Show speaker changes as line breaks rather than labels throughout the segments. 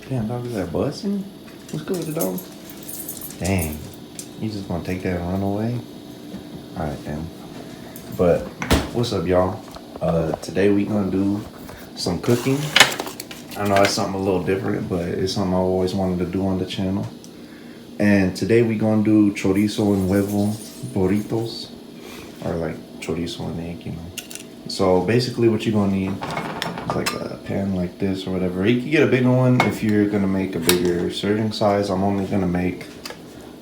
Damn, dog, is that busting? What's good with the dog? Dang. You just gonna take that and run away? Alright, then. But, what's up, y'all? Today we gonna do some cooking. I know it's something a little different, but it's something I always wanted to do on the channel. And today we gonna do chorizo and huevo burritos. Or like chorizo and egg, you know. So basically what you're gonna need is like a pan like this or whatever. You can get a bigger one if you're gonna make a bigger serving size. I'm only gonna make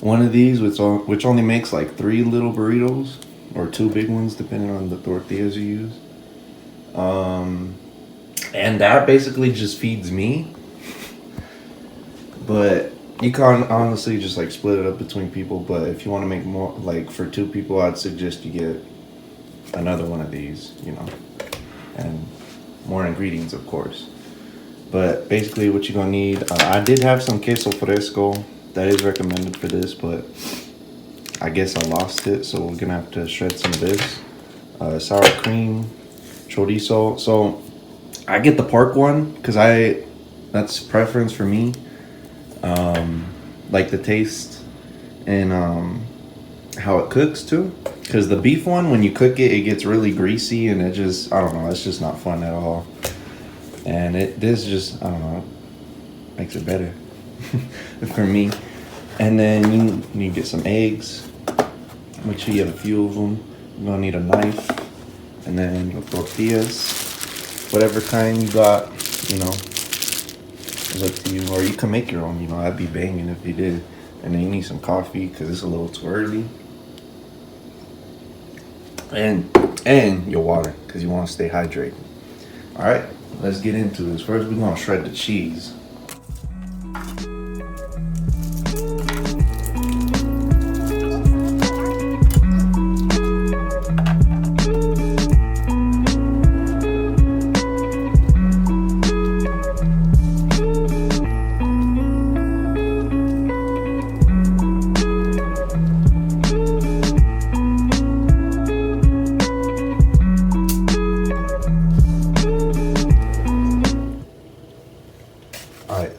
one of these, which only makes like 3 little burritos or 2 big ones depending on the tortillas you use. And that basically just feeds me. But you can honestly just like split it up between people. But if you want to make more, like for 2 people, I'd suggest you get another one of these, you know, and more ingredients, of course. But basically what you're gonna need, I did have some queso fresco that is recommended for this, but I guess I lost it, so we're gonna have to shred some of this. Sour cream, chorizo. So I get the pork one because that's preference for me. Like the taste and how it cooks too. Because the beef one, when you cook it, it gets really greasy and it just, I don't know, it's just not fun at all. And this just, I don't know, makes it better for me. And then you need to get some eggs. Make sure you have a few of them. You're gonna need a knife. And then your tortillas, whatever kind you got, you know, it's up to you. Or you can make your own, you know, I'd be banging if you did. And then you need some coffee because it's a little too early. And your water because you want to stay hydrated. All right, let's get into this. First, we're gonna shred the cheese.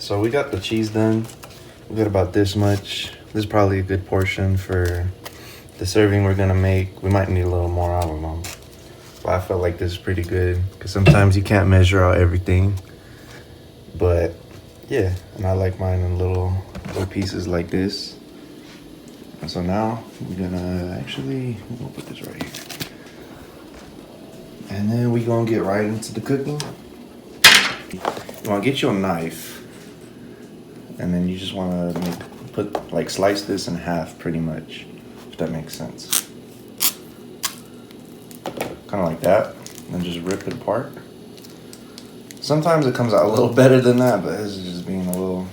So we got the cheese done. We got about this much. This is probably a good portion for the serving we're gonna make. We might need a little more, I don't know. But I felt like this is pretty good because sometimes you can't measure out everything. But yeah, and I like mine in little pieces like this. And so now we're gonna we'll put this right here. And then we're gonna get right into the cooking. You wanna get your knife. And then you just want to slice this in half pretty much, if that makes sense. Kind of like that, and just rip it apart. Sometimes it comes out a little better than that, but this is just being a little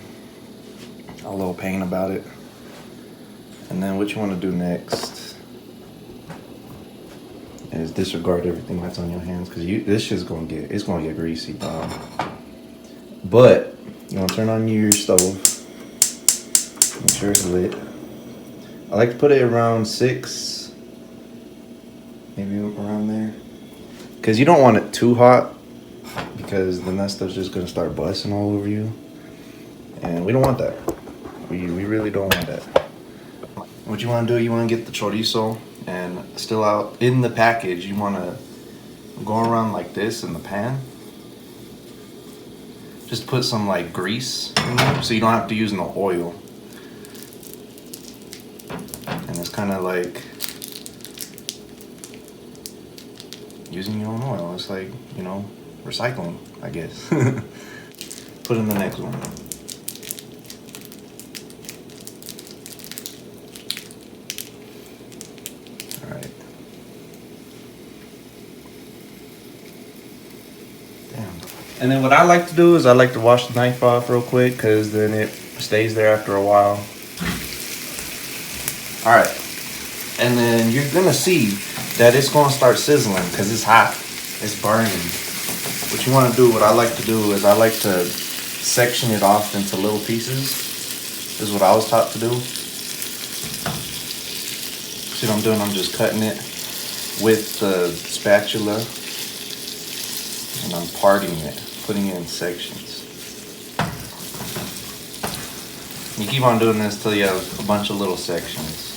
pain about it. And then what you want to do next is disregard everything that's on your hands, because this shit's gonna get greasy, dog. But you want to turn on your stove. Make sure it's lit. I like to put it around 6, maybe around there, because you don't want it too hot, because then that stuff's just gonna start busting all over you, and we don't want that. We really don't want that. What you want to do? You want to get the chorizo, and still out in the package, you want to go around like this in the pan. Just put some like grease in there so you don't have to use no oil. And it's kind of like using your own oil. It's like, you know, recycling, I guess. Put in the next one. All right. Damn. And then what I like to do is I like to wash the knife off real quick because then it stays there after a while. All right. And then you're going to see that it's going to start sizzling because it's hot. It's burning. What you want to do, what I like to do is I like to section it off into little pieces. This is what I was taught to do. See what I'm doing? I'm just cutting it with the spatula. And I'm parting it, putting it in sections. You keep on doing this till you have a bunch of little sections.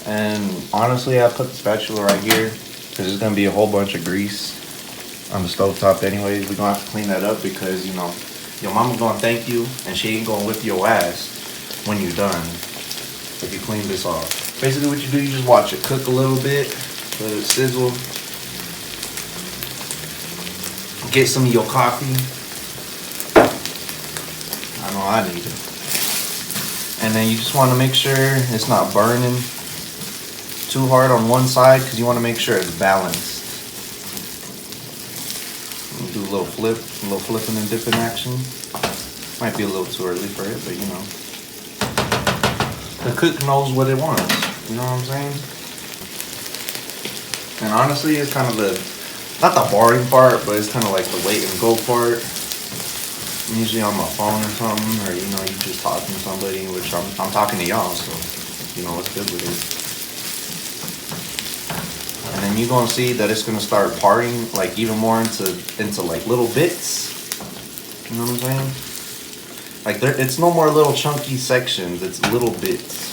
And honestly, I put the spatula right here because there's gonna be a whole bunch of grease on the stovetop anyways. We're gonna have to clean that up because, you know, your mama's gonna thank you and she ain't gonna whip your ass when you're done if you clean this off. Basically what you do, you just watch it cook a little bit, let it sizzle. Get some of your coffee. I know I need it. And then you just want to make sure it's not burning too hard on one side because you want to make sure it's balanced. Do a little flipping and dipping action. Might be a little too early for it, but you know. The cook knows what it wants. You know what I'm saying? And honestly, it's kind of not the boring part, but it's kind of like the wait and go part. I'm usually on my phone or something, or you know, you just talking to somebody, which I'm talking to y'all, so you know what's good with it. And then you're gonna see that it's gonna start parting like even more into like little bits. You know what I'm saying? Like it's no more little chunky sections, it's little bits.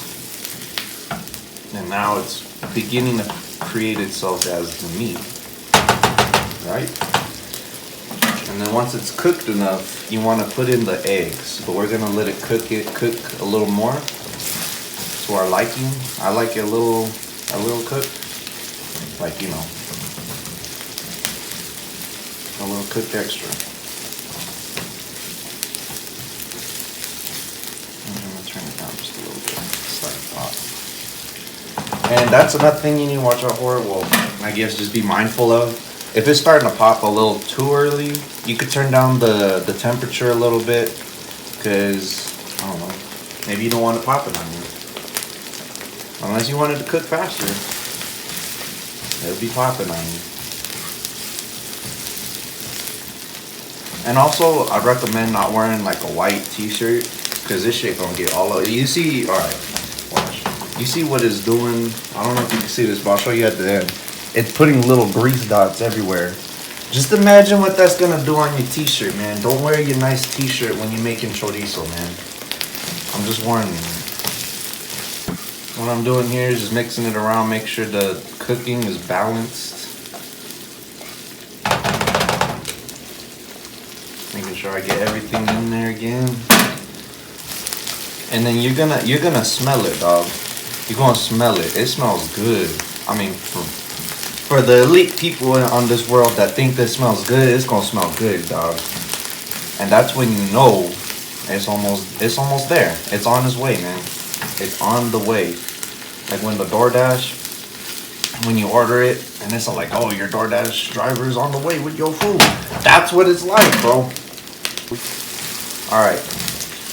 And now it's beginning to create itself as the meat. Right? And then once it's cooked enough, you want to put in the eggs. But we're gonna let it cook a little more to our liking. I like it a little cooked. Like, you know, a little cooked extra. I'm gonna turn it down just a little bit. Start to pop. And that's another thing you need to watch out for. Well, I guess just be mindful of. If it's starting to pop a little too early, you could turn down the temperature a little bit, because, I don't know, maybe you don't want it popping on you. Unless you want it to cook faster, it'll be popping on you. And also, I'd recommend not wearing like a white t-shirt, because this shit gonna get all over. You see, alright, watch. You see what it's doing? I don't know if you can see this, but I'll show you at the end. It's putting little grease dots everywhere. Just imagine what that's gonna do on your t-shirt, man. Don't wear your nice t-shirt when you're making chorizo, man. I'm just warning you. What I'm doing here is just mixing it around, make sure the cooking is balanced. Making sure I get everything in there again. And then you're gonna smell it, dog. You're gonna smell it. It smells good. I mean, for the elite people on this world that think this smells good, it's gonna smell good, dog. And that's when you know it's almost there. It's on its way, man. It's on the way. Like when the DoorDash, when you order it, and it's like, oh, your DoorDash driver is on the way with your food. That's what it's like, bro. Alright.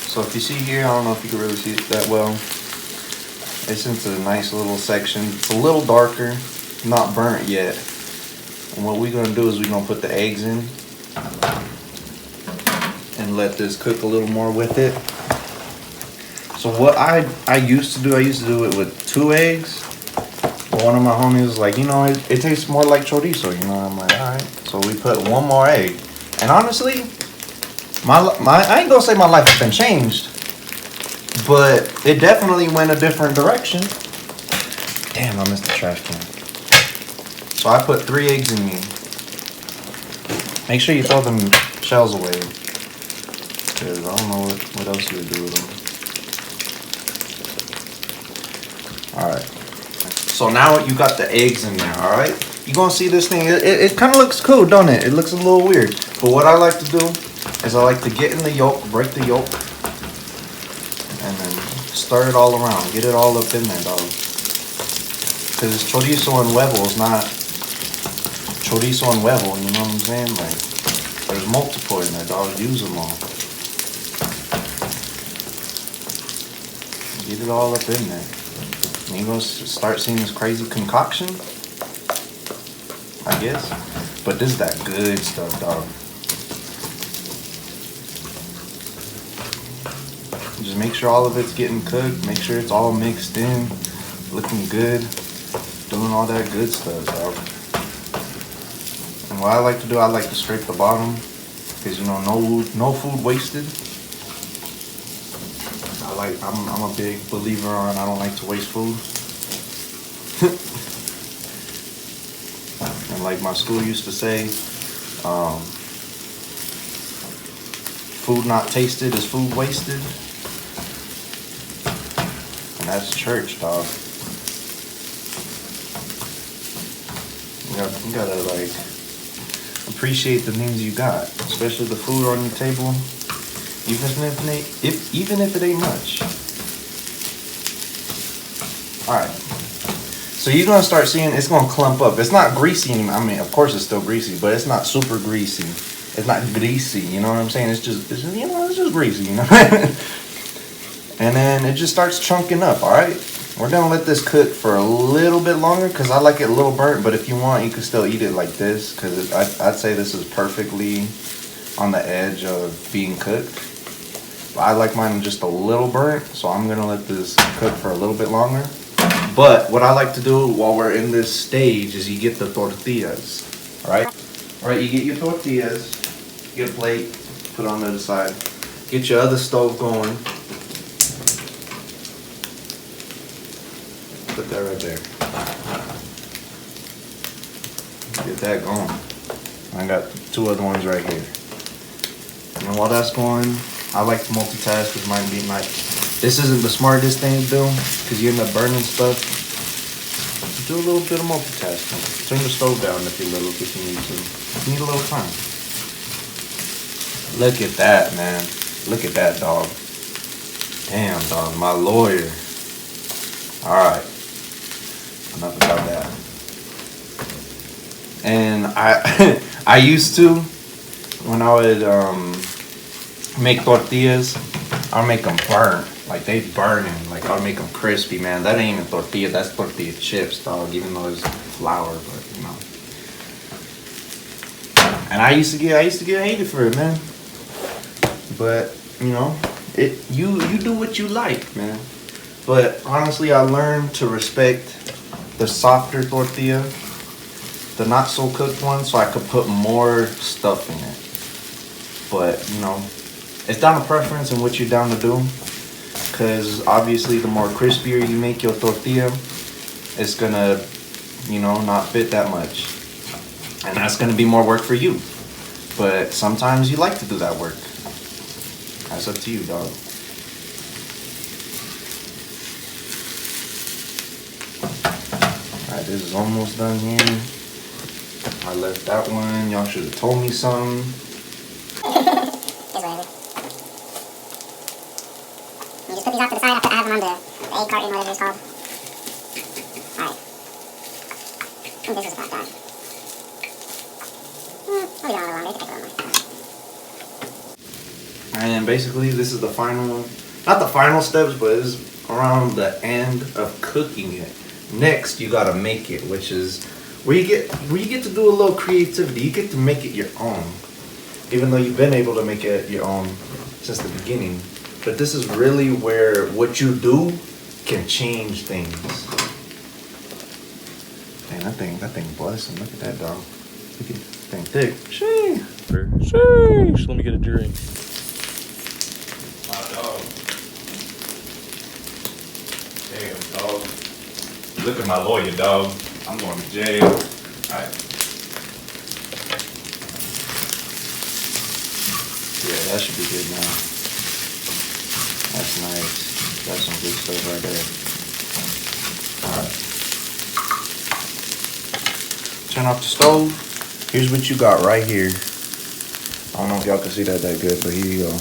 So if you see here, I don't know if you can really see it that well. It's into a nice little section. It's a little darker. Not burnt yet. And what we're gonna do is we're gonna put the eggs in and let this cook a little more with it. So what I used to do it with 2 eggs. But one of my homies was like, you know, it tastes more like chorizo, you know. I'm like, alright. So we put 1 more egg. And honestly, my I ain't gonna say my life has been changed, but it definitely went a different direction. Damn, I missed the trash can. So I put 3 eggs in me. Make sure you throw them shells away, because I don't know what else you would do with them. Alright. So now you got the eggs in there, alright? You're gonna see this thing. It kind of looks cool, don't it? It looks a little weird. But what I like to do is I like to get in the yolk, break the yolk, and then stir it all around. Get it all up in there, dog. Because chorizo and huevo is not chorizo and huevo, you know what I'm saying? Like, there's multiple in there, dog. Use them all. Get it all up in there. And you're going to start seeing this crazy concoction, I guess. But this is that good stuff, dog. Just make sure all of it's getting cooked. Make sure it's all mixed in, looking good, doing all that good stuff, dog. And what I like to do, I like to scrape the bottom because you know, no food wasted. I'm a big believer on I don't like to waste food. And like my school used to say, food not tasted is food wasted. And that's church, dog. You gotta like appreciate the things you got, especially the food on your table, even if it ain't much. All right, so you're gonna start seeing it's gonna clump up. It's not greasy anymore. I mean, of course it's still greasy, but it's not super greasy. It's not greasy. You know what I'm saying? It's just greasy. You know. And then it just starts chunking up. All right. We're gonna let this cook for a little bit longer because I like it a little burnt, but if you want, you can still eat it like this because I'd say this is perfectly on the edge of being cooked. But I like mine just a little burnt, so I'm gonna let this cook for a little bit longer. But what I like to do while we're in this stage is you get the tortillas, all right? All right, you get your tortillas, get a plate, put it on the other side, get your other stove going. Put that right there. Get that going. I got 2 other ones right here. And while that's going, I like to multitask because mine be like, this isn't the smartest thing to do because you end up burning stuff. Do a little bit of multitasking. Turn the stove down if you need to. You need a little time. Look at that, man. Look at that, dog. Damn, dog. My lawyer. All right. Enough about that. And I used to, when I would make tortillas, I'd make them burnt. Like they burning. Like I'd make them crispy, man. That ain't even tortilla. That's tortilla chips, dog. Even though it's flour, but you know. And I used to get hated for it, man. But you know, you do what you like, man. But honestly, I learned to respect the softer tortilla, the not so cooked one, so I could put more stuff in it. But you know, it's down to preference and what you're down to do. Because obviously, the more crispier you make your tortilla, it's gonna, you know, not fit that much, and that's gonna be more work for you. But sometimes you like to do that work. That's up to you, dog. Alright, this is almost done here. I left that one. Y'all should have told me something.
You just put these off to the side. I have them on the egg carton, whatever it's called. Alright. I think this is about done. We'll be on a little longer. It could take a little more.
And then basically this is the final, not the final steps, but it's around the end of cooking it. Next, you gotta make it, which is where you get to do a little creativity. You get to make it your own, even though you've been able to make it your own since the beginning. But this is really where what you do can change things. Man, that thing busting. Look at that, dog. Look at that thing thick.
Sheesh. Let me get a drink.
My dog. Damn, dog. Look at my lawyer, dog. I'm going to jail. Alright. Yeah, that should be good now. That's nice. That's some good stuff right there. Alright. Turn off the stove. Here's what you got right here. I don't know if y'all can see that good, but here you go.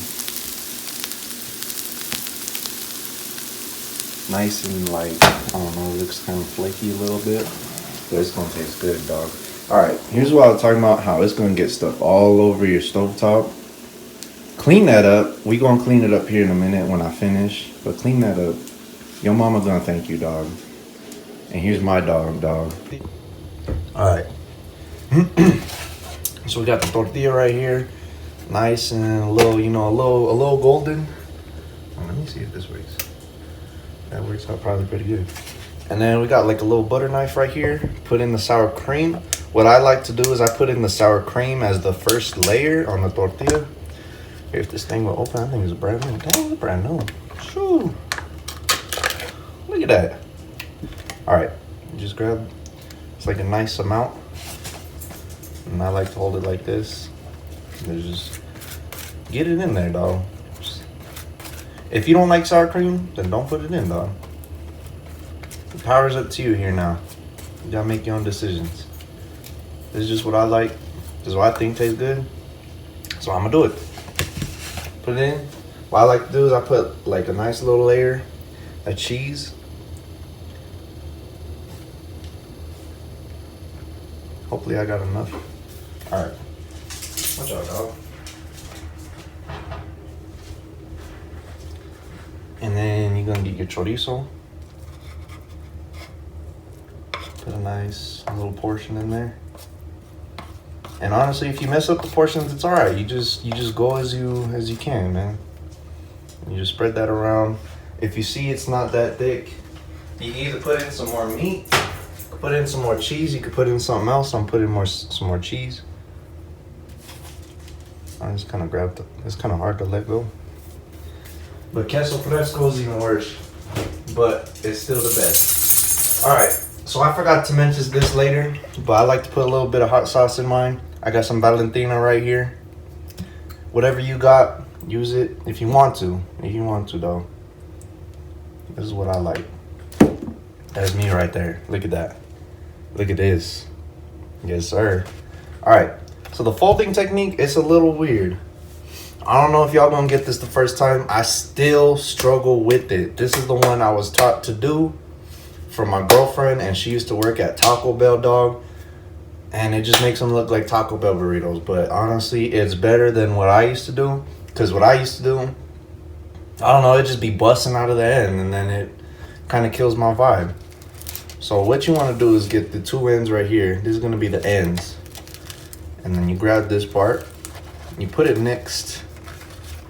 Nice and like, I don't know, it looks kind of flaky a little bit, but it's gonna taste good, dog. Alright, here's what I was talking about, how it's gonna get stuff all over your stovetop. Clean that up. We gonna clean it up here in a minute when I finish, but clean that up. Your mama gonna thank you, dog. And here's my dog. Alright. So we got the tortilla right here. Nice and a little, you know, a little golden. Let me see if this works. That works out probably pretty good. And then we got like a little butter knife right here. Put in the sour cream. what I like to do is I put in the sour cream as the first layer on the tortilla. If this thing will open, I think it's brand new. Dang, it's brand new. Shoo. Look at that. All right, just grab, it's like a nice amount. And I like to hold it like this. And just get it in there, dog. If you don't like sour cream, then don't put it in, dog. The power's up to you here now. You gotta make your own decisions. This is just what I like. This is what I think tastes good. So I'm gonna do it. Put it in. What I like to do is I put like a nice little layer of cheese. Hopefully I got enough. All right. Watch out, dog. And then you're gonna get your chorizo. Put a nice little portion in there. And honestly, if you mess up the portions, it's all right. You just go as you can, man. You just spread that around. If you see it's not that thick, you can either put in some more meat, put in some more cheese. You could put in something else. I'm putting some more cheese. I just kind of grabbed it. It's kind of hard to let go. But queso fresco is even worse. But it's still the best. All right. So I forgot to mention this later, but I like to put a little bit of hot sauce in mine. I got some Valentina right here. Whatever you got, use it if you want to. If you want to, though. This is what I like. That's me right there. Look at that. Look at this. Yes, sir. All right. So the folding technique, it's a little weird. I don't know if y'all gonna get this the first time. I still struggle with it. This is the one I was taught to do from my girlfriend, and she used to work at Taco Bell, dog. And it just makes them look like Taco Bell burritos. But honestly, it's better than what I used to do. Because what I used to do, I don't know, it just be busting out of the end. And then it kind of kills my vibe. So what you want to do is get the two ends right here. This is going to be the ends. And then you grab this part. You put it next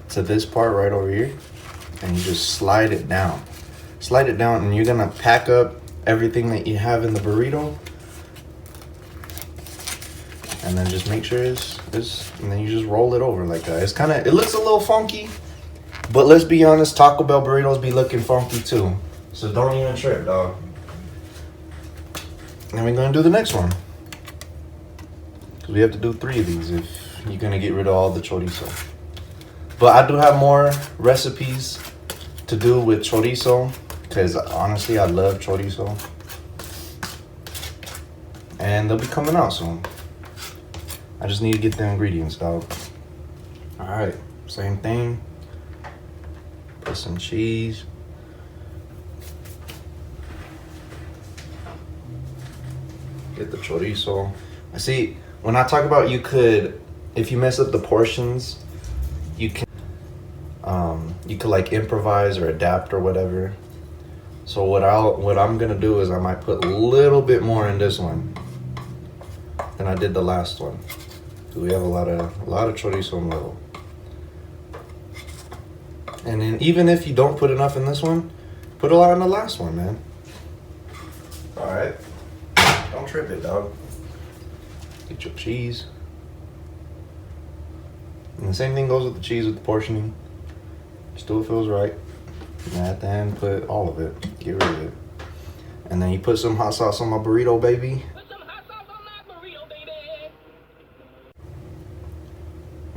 to this part right over here. And you just slide it down. Slide it down, and you're going to pack up everything that you have in the burrito. And then just make sure it's and then you just roll it over like that. It's kind of, it looks a little funky, but let's be honest, Taco Bell burritos be looking funky too. So don't even trip, dog. And we're gonna do the next one. Cause we have to do 3 of these if you're gonna get rid of all the chorizo. But I do have more recipes to do with chorizo, cause honestly, I love chorizo. And they'll be coming out soon. I just need to get the ingredients, dog. All right, same thing. Put some cheese. Get the chorizo. I see, when I talk about you could, if you mess up the portions, you could like improvise or adapt or whatever. So what I'm gonna do is I might put a little bit more in this one than I did the last one. We have a lot of chorizo in huevo. And then even if you don't put enough in this one, put a lot in the last one, man. All right. Don't trip it, dog. Get your cheese. And the same thing goes with the cheese with the portioning. Just do what feels right. And at the end, put all of it. Get rid of it. And then you put some hot sauce on my burrito, baby.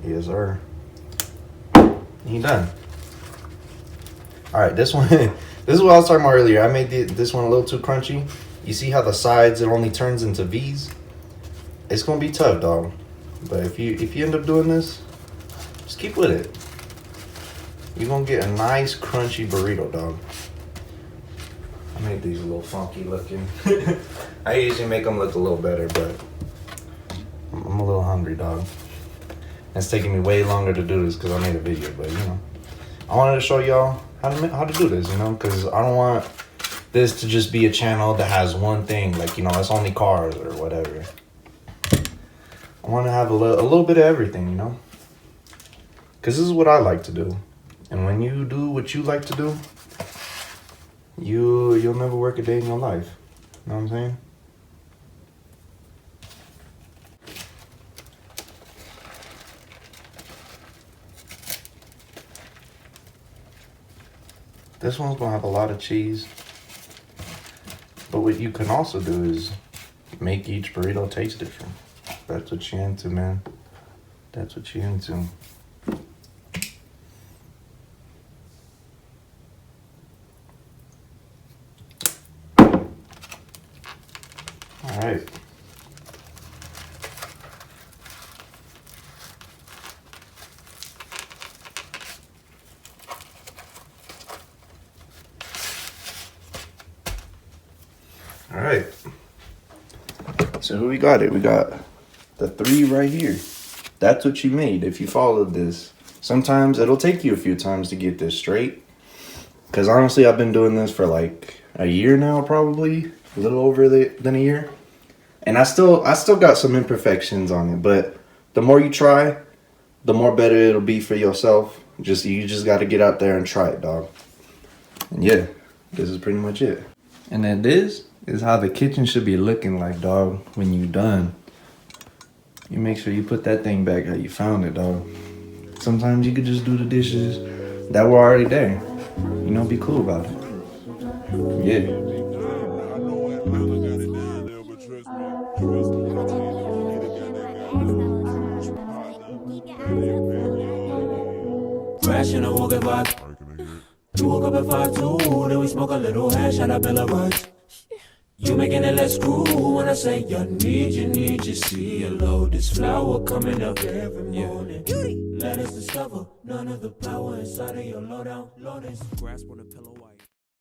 Yes, sir. You done. All right, this one. This is what I was talking about earlier. I made this one a little too crunchy. You see how the sides, it only turns into V's? It's gonna be tough, dog. But if you end up doing this, just keep with it. You're gonna get a nice crunchy burrito, dog. I made these a little funky looking. I usually make them look a little better, but I'm a little hungry, dog. It's taking me way longer to do this because I made a video, but you know, I wanted to show y'all how to do this, you know, because I don't want this to just be a channel that has one thing, like, you know, it's only cars or whatever. I want to have a little bit of everything, you know, because this is what I like to do. And when you do what you like to do, you'll never work a day in your life. You know what I'm saying? This one's gonna have a lot of cheese. But what you can also do is make each burrito taste different. That's what you're into, man. That's what you're into. All right. All right. So who we got it? We got the 3 right here. That's what you made if you followed this. Sometimes it'll take you a few times to get this straight. Because honestly, I've been doing this for like a year now, probably. A little over than a year. And I still got some imperfections on it. But the more you try, the more better it'll be for yourself. You just got to get out there and try it, dog. And yeah, this is pretty much it. And then this is how the kitchen should be looking like, dog, when you done. You make sure you put that thing back how you found it, dog. Sometimes you could just do the dishes that were already there. You know, be cool about it. Yeah.
Fresh in a walking vibe. You woke up at 5'2", then we smoke a little hash at a Bill of Rights. You making it less cool when I say you need you see a load. This flower coming up every morning. Let us discover none of the power inside of your low down lotus. Grasp on a pillow white.